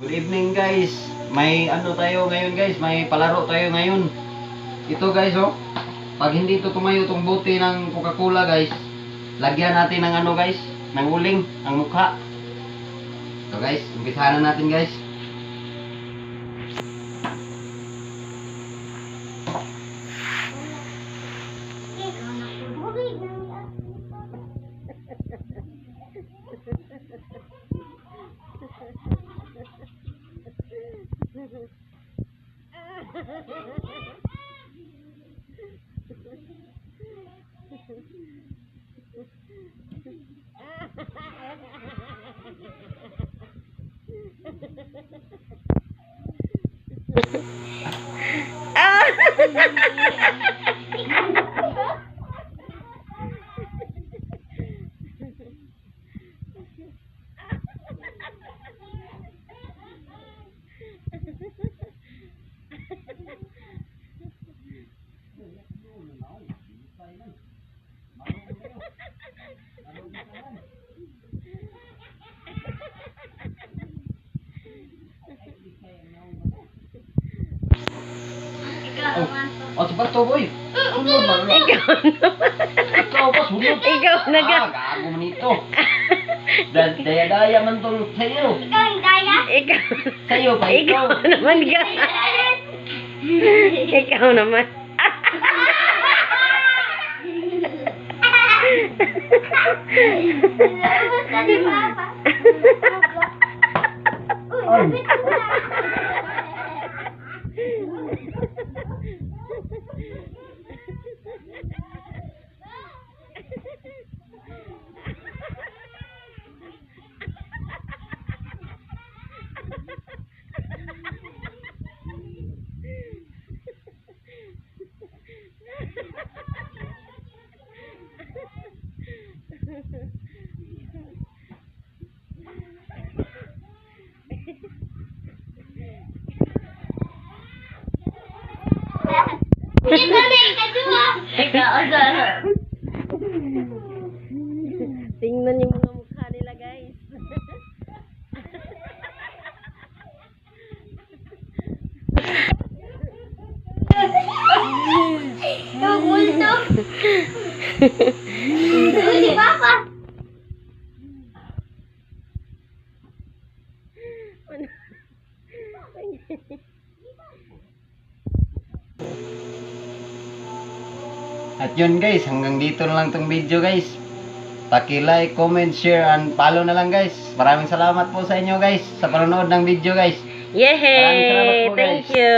Good evening guys. May ano tayo ngayon guys, may palaro tayo ngayon. Ito guys oh. Pag hindi ito tumayo itong bote ng Coca-Cola guys, lagyan natin ng ano guys, ng uling, ang mukha. So guys, umpisahan na natin guys. Oh, cepat to boy. Sunod ba? Ikaw pa sunod. Ikaw na ka. Gago man ito. Daya-daya man tong sayo. Ikaw ang daya? Ikaw. Sayo pa Ikaw ikaw. naman ka. Ikaw naman. Basta ni Papa. Ay. Ito na yung kadua. Tingnan yung mga mukha nila guys. Yung multo. Ito si Papa. At yun guys, hanggang dito na lang tong video guys. Paki-like, comment, share, and follow na lang guys. Maraming salamat po sa inyo guys sa panonood ng video guys. Maraming salamat Yay! po, Thank guys. you.